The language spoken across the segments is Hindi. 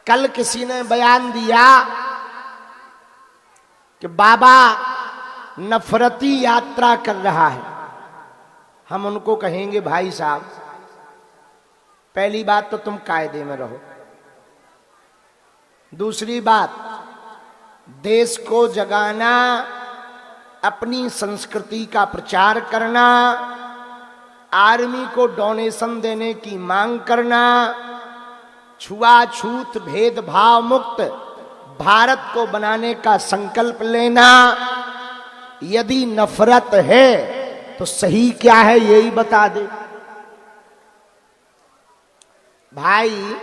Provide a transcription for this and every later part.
कल किसी ने बयान दिया कि बाबा नफरती यात्रा कर रहा है। हम उनको कहेंगे भाई साहब, पहली बात तो तुम कायदे में रहो, दूसरी बात देश को जगाना, अपनी संस्कृति का प्रचार करना, आर्मी को डोनेशन देने की मांग करना, छुआछूत भेदभाव मुक्त भारत को बनाने का संकल्प लेना। यदि नफरत है तो सही क्या है यही बता दे भाई।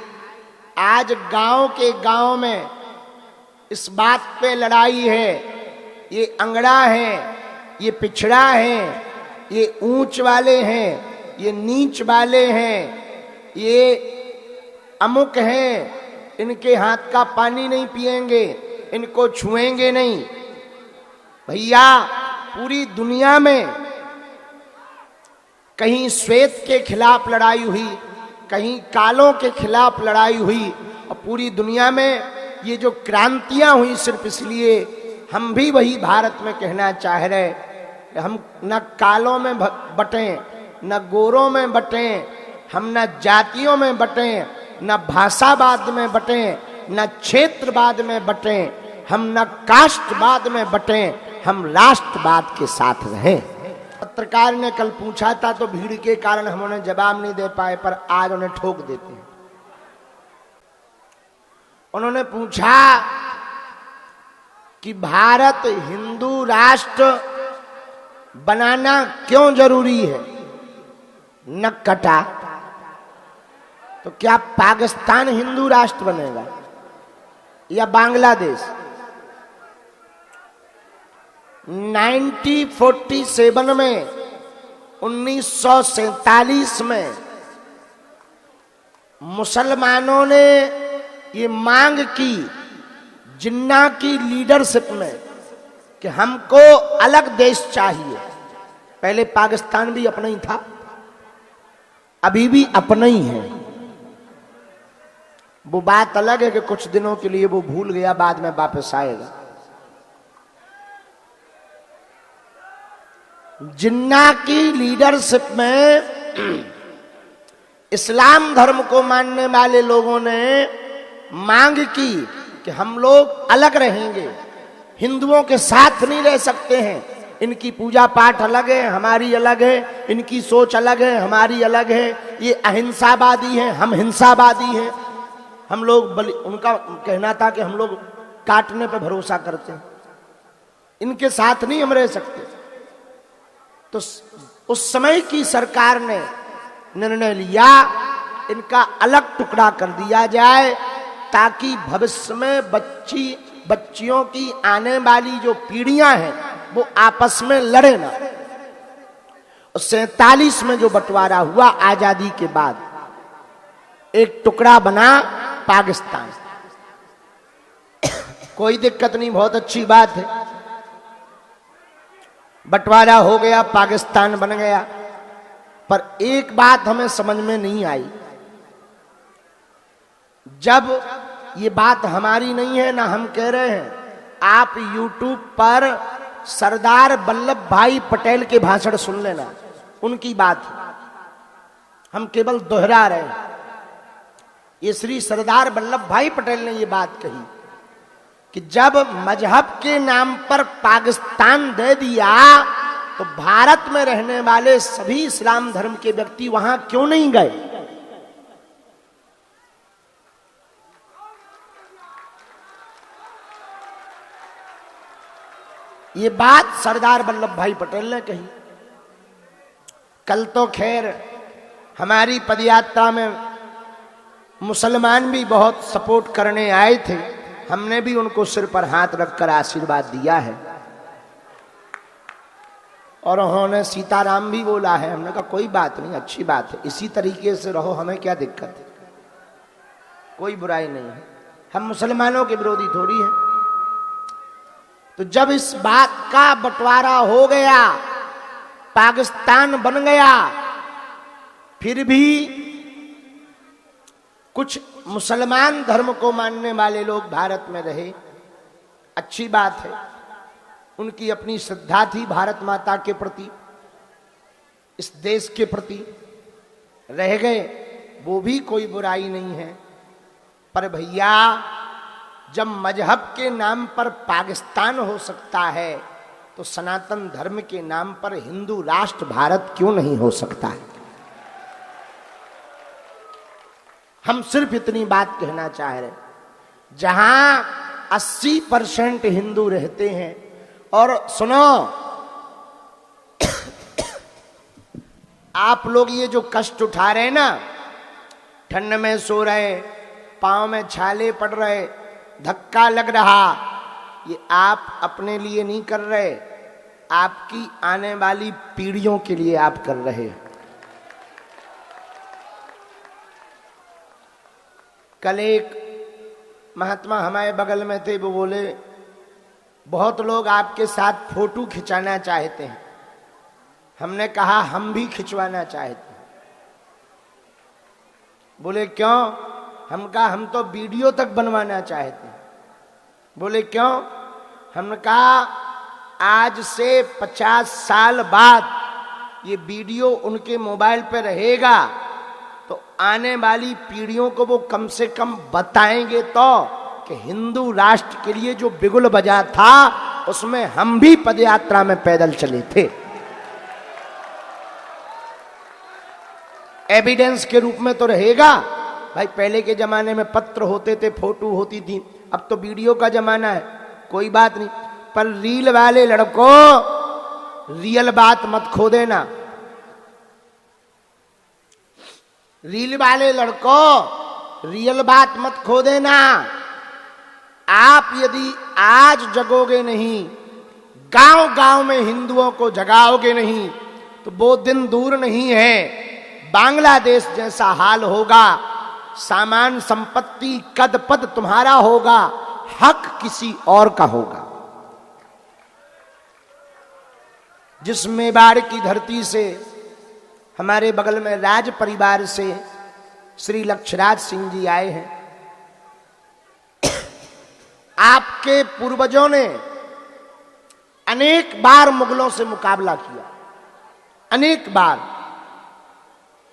आज गांव के गांव में इस बात पे लड़ाई है, ये अंगड़ा है, ये पिछड़ा है, ये ऊंच वाले हैं, ये नीच वाले हैं, ये अमुक हैं, इनके हाथ का पानी नहीं पिएंगे, इनको छुएंगे नहीं। भैया पूरी दुनिया में कहीं श्वेत के खिलाफ लड़ाई हुई, कहीं कालों के खिलाफ लड़ाई हुई, और पूरी दुनिया में ये जो क्रांतियां हुई सिर्फ इसलिए। हम भी वही भारत में कहना चाह रहे, हम न कालों में बटें, न गोरों में बटें, हम न जातियों में बटें, न भाषावाद में बटें, न क्षेत्रवाद में बटें, हम न कास्टवाद में बटें, हम राष्ट्रवाद के साथ रहें। पत्रकार ने कल पूछा था तो भीड़ के कारण हम उन्हें जवाब नहीं दे पाए, पर आज उन्हें ठोक देते हैं। उन्होंने पूछा कि भारत हिंदू राष्ट्र बनाना क्यों जरूरी है? न कटा तो क्या पाकिस्तान हिंदू राष्ट्र बनेगा या बांग्लादेश? 1947 में 1947 में मुसलमानों ने ये मांग की जिन्ना की लीडरशिप में कि हमको अलग देश चाहिए। पहले पाकिस्तान भी अपना ही था, अभी भी अपना ही है। वो बात अलग है कि कुछ दिनों के लिए वो भूल गया, बाद में वापस आएगा। जिन्ना की लीडरशिप में इस्लाम धर्म को मानने वाले लोगों ने मांग की कि हम लोग अलग रहेंगे, हिंदुओं के साथ नहीं रह सकते हैं। इनकी पूजा पाठ अलग है, हमारी अलग है, इनकी सोच अलग है, हमारी अलग है, ये अहिंसावादी हैं, हम हिंसावादी हैं। हम लोग उनका कहना था कि हम लोग काटने पर भरोसा करते हैं, इनके साथ नहीं हम रह सकते। तो उस समय की सरकार ने निर्णय लिया इनका अलग टुकड़ा कर दिया जाए, ताकि भविष्य में बच्चियों की आने वाली जो पीढ़ियां हैं वो आपस में लड़े ना। 47 में जो बंटवारा हुआ आजादी के बाद, एक टुकड़ा बना पाकिस्तान। कोई दिक्कत नहीं, बहुत अच्छी बात है, बंटवारा हो गया, पाकिस्तान बन गया। पर एक बात हमें समझ में नहीं आई, जब ये बात हमारी नहीं है ना हम कह रहे हैं, आप YouTube पर सरदार वल्लभ भाई पटेल के भाषण सुन लेना, उनकी बात हम केवल दोहरा रहे हैं। ये श्री सरदार वल्लभ भाई पटेल ने ये बात कही कि जब मजहब के नाम पर पाकिस्तान दे दिया तो भारत में रहने वाले सभी इस्लाम धर्म के व्यक्ति वहां क्यों नहीं गए? ये बात सरदार वल्लभ भाई पटेल ने कही। कल तो खैर हमारी पदयात्रा में मुसलमान भी बहुत सपोर्ट करने आए थे, हमने भी उनको सिर पर हाथ रखकर आशीर्वाद दिया है, और उन्होंने सीताराम भी बोला है। हमने कहा कोई बात नहीं, अच्छी बात है, इसी तरीके से रहो, हमें क्या दिक्कत है, कोई बुराई नहीं है, हम मुसलमानों के विरोधी थोड़ी हैं। तो जब इस बात का बंटवारा हो गया, पाकिस्तान बन गया, फिर भी कुछ मुसलमान धर्म को मानने वाले लोग भारत में रहे, अच्छी बात है। उनकी अपनी श्रद्धा थी भारत माता के प्रति, इस देश के प्रति, रह गए, वो भी कोई बुराई नहीं है। पर भैया, जब मजहब के नाम पर पाकिस्तान हो सकता है तो सनातन धर्म के नाम पर हिंदू राष्ट्र भारत क्यों नहीं हो सकता है? हम सिर्फ इतनी बात कहना चाह रहे, जहां 80% हिंदू रहते हैं, और सुनो, आप लोग ये जो कष्ट उठा रहे हैं ना, ठंड में सो रहे, पांव में छाले पड़ रहे, धक्का लग रहा, ये आप अपने लिए नहीं कर रहे, आपकी आने वाली पीढ़ियों के लिए आप कर रहे हैं। कल एक महात्मा हमारे बगल में थे, वो बोले बहुत लोग आपके साथ फोटो खिंचाना चाहते हैं। हमने कहा हम भी खिंचवाना चाहते हैं। बोले क्यों? हम कहा हम तो वीडियो तक बनवाना चाहते हैं। बोले क्यों? हमने कहा आज से 50 साल बाद ये वीडियो उनके मोबाइल पे रहेगा, तो आने वाली पीढ़ियों को वो कम से कम बताएंगे तो कि हिंदू राष्ट्र के लिए जो बिगुल बजा था उसमें हम भी पदयात्रा में पैदल चले थे। एविडेंस के रूप में तो रहेगा भाई। पहले के जमाने में पत्र होते थे, फोटो होती थी, अब तो वीडियो का जमाना है, कोई बात नहीं। पर रील वाले लड़कों, रियल बात मत खो देना। रील वाले लड़कों, रियल बात मत खो देना। आप यदि आज जगोगे नहीं, गांव गांव में हिंदुओं को जगाओगे नहीं, तो वो दिन दूर नहीं है, बांग्लादेश जैसा हाल होगा। सामान संपत्ति कद पद तुम्हारा होगा, हक किसी और का होगा। जिस मेवाड़ की धरती से हमारे बगल में राज परिवार से श्री लक्षराज सिंह जी आए हैं, आपके पूर्वजों ने अनेक बार मुगलों से मुकाबला किया, अनेक बार,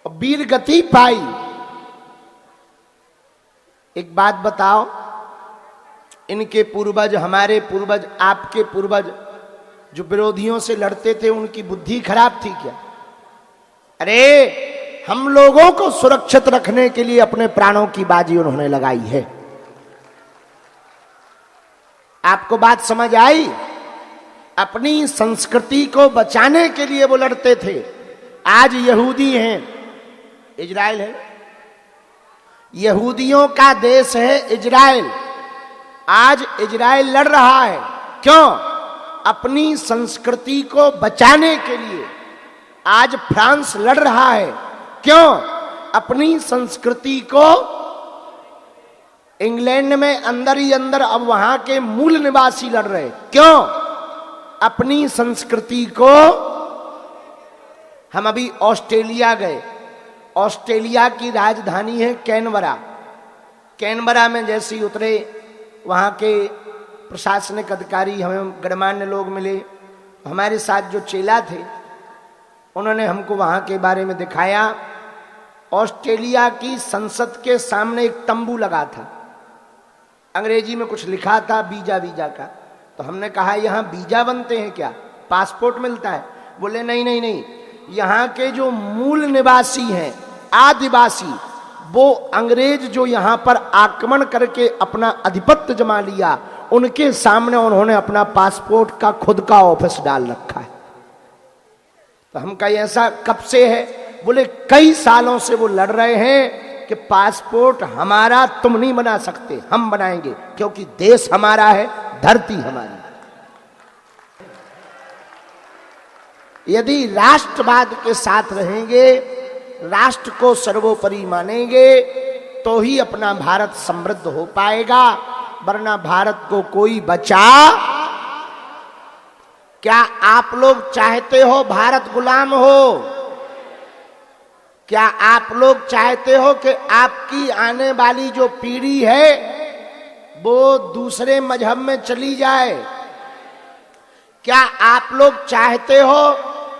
और वीर गति पाई। एक बात बताओ, इनके पूर्वज, हमारे पूर्वज, आपके पूर्वज जो विरोधियों से लड़ते थे, उनकी बुद्धि खराब थी क्या? अरे हम लोगों को सुरक्षित रखने के लिए अपने प्राणों की बाजी उन्होंने लगाई है। आपको बात समझ आई? अपनी संस्कृति को बचाने के लिए वो लड़ते थे। आज यहूदी हैं, इजराइल है, यहूदियों का देश है इजराइल। आज इजराइल लड़ रहा है, क्यों? अपनी संस्कृति को बचाने के लिए। आज फ्रांस लड़ रहा है, क्यों? अपनी संस्कृति को। इंग्लैंड में अंदर ही अंदर अब वहां के मूल निवासी लड़ रहे, क्यों? अपनी संस्कृति को। हम अभी ऑस्ट्रेलिया गए, ऑस्ट्रेलिया की राजधानी है कैनबरा। कैनबरा में जैसे ही उतरे, वहां के प्रशासनिक अधिकारी, हमें गणमान्य लोग मिले। हमारे साथ जो चेला थे, उन्होंने हमको वहां के बारे में दिखाया। ऑस्ट्रेलिया की संसद के सामने एक तंबू लगा था, अंग्रेजी में कुछ लिखा था, वीजा वीजा का। तो हमने कहा यहाँ वीजा बनते हैं क्या, पासपोर्ट मिलता है? बोले नहीं नहीं नहीं, यहाँ के जो मूल निवासी हैं, आदिवासी, वो अंग्रेज जो यहाँ पर आक्रमण करके अपना आधिपत्य जमा लिया, उनके सामने उन्होंने अपना पासपोर्ट का खुद का ऑफिस डाल रखा है। तो हम कहीं ऐसा कब से है? बोले कई सालों से वो लड़ रहे हैं कि पासपोर्ट हमारा तुम नहीं बना सकते, हम बनाएंगे, क्योंकि देश हमारा है, धरती हमारी। यदि राष्ट्रवाद के साथ रहेंगे, राष्ट्र को सर्वोपरि मानेंगे, तो ही अपना भारत समृद्ध हो पाएगा, वरना भारत को कोई बचा। क्या आप लोग चाहते हो भारत गुलाम हो? क्या आप लोग चाहते हो कि आपकी आने वाली जो पीढ़ी है वो दूसरे मजहब में चली जाए? क्या आप लोग चाहते हो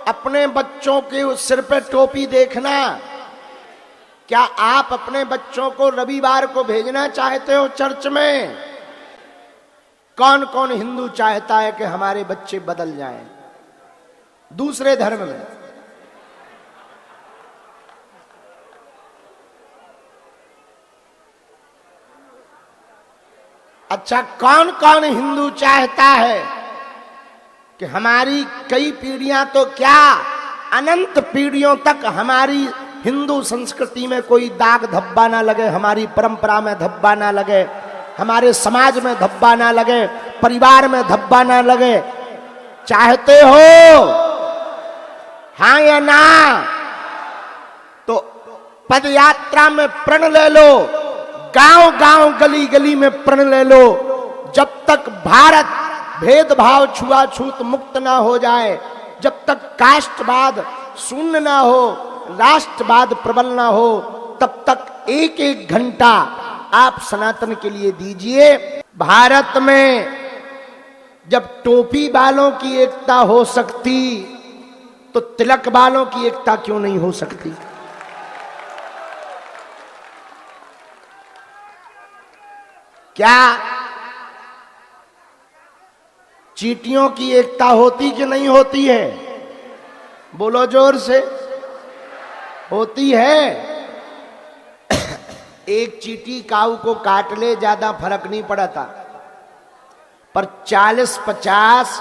अपने बच्चों के सिर पे टोपी देखना? क्या आप अपने बच्चों को रविवार को भेजना चाहते हो चर्च में? कौन कौन हिंदू चाहता है कि हमारे बच्चे बदल जाएं दूसरे धर्म में? अच्छा, कौन कौन हिंदू चाहता है कि हमारी कई पीढ़ियां तो क्या अनंत पीढ़ियों तक हमारी हिंदू संस्कृति में कोई दाग धब्बा ना लगे, हमारी परंपरा में धब्बा ना लगे, हमारे समाज में धब्बा ना लगे, परिवार में धब्बा ना लगे? चाहते हो? हाँ या ना? तो पदयात्रा में प्रण ले लो, गांव गांव गली गली में प्रण ले लो। जब तक भारत भेदभाव छुआछूत मुक्त ना हो जाए, जब तक कास्टवाद शून्य ना हो, राष्ट्रवाद प्रबल ना हो, तब तक एक एक घंटा आप सनातन के लिए दीजिए। भारत में जब टोपी वालों की एकता हो सकती तो तिलक वालों की एकता क्यों नहीं हो सकती? क्या चींटियों की एकता होती कि नहीं होती है? बोलो जोर से। होती है। एक चींटी काऊ को काट ले ज्यादा फर्क नहीं पड़ता, पर 40-50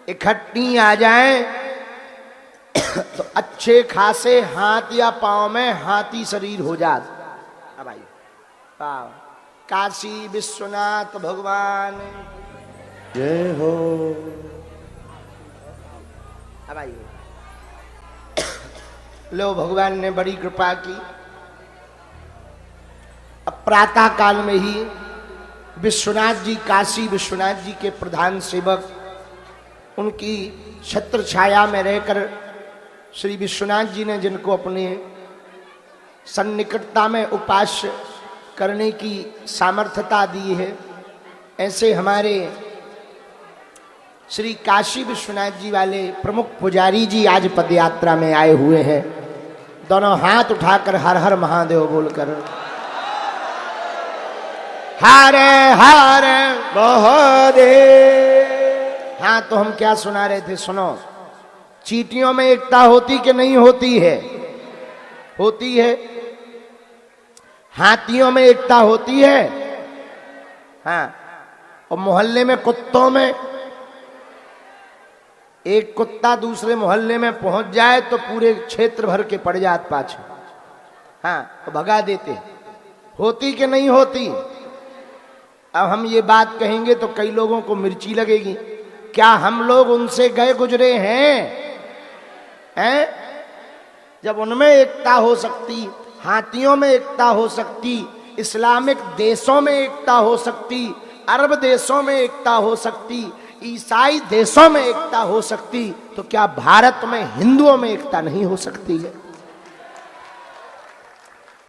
इकट्ठी आ जाएं तो अच्छे खासे हाथ या पांव में हाथी शरीर हो जाता। भाई काशी विश्वनाथ भगवान जय हो। भाई लो, भगवान ने बड़ी कृपा की। अब प्रातः काल में ही विश्वनाथ जी, काशी विश्वनाथ जी के प्रधान सेवक, उनकी छत्र छाया में रहकर श्री विश्वनाथ जी ने जिनको अपने सन्निकटता में उपास्य करने की सामर्थ्यता दी है, ऐसे हमारे श्री काशी विश्वनाथ जी वाले प्रमुख पुजारी जी आज पदयात्रा में आए हुए हैं। दोनों हाथ उठाकर हर हर महादेव बोलकर हर हर महादेव। हाँ, तो हम क्या सुना रहे थे? सुनो। चींटियों में एकता होती कि नहीं होती है? होती है। हाथियों में एकता होती है। हाँ, और मोहल्ले में कुत्तों में एक कुत्ता दूसरे मोहल्ले में पहुंच जाए तो पूरे क्षेत्र भर के पड़ जात पाछे। हाँ, तो भगा देते। होती कि नहीं होती? अब हम ये बात कहेंगे तो कई लोगों को मिर्ची लगेगी। क्या हम लोग उनसे गए गुजरे हैं? जब उनमें एकता हो सकती, हाथियों में एकता हो सकती, इस्लामिक देशों में एकता हो सकती, अरब देशों में एकता हो सकती, ईसाई देशों में एकता हो सकती, तो क्या भारत में हिंदुओं में एकता नहीं हो सकती है?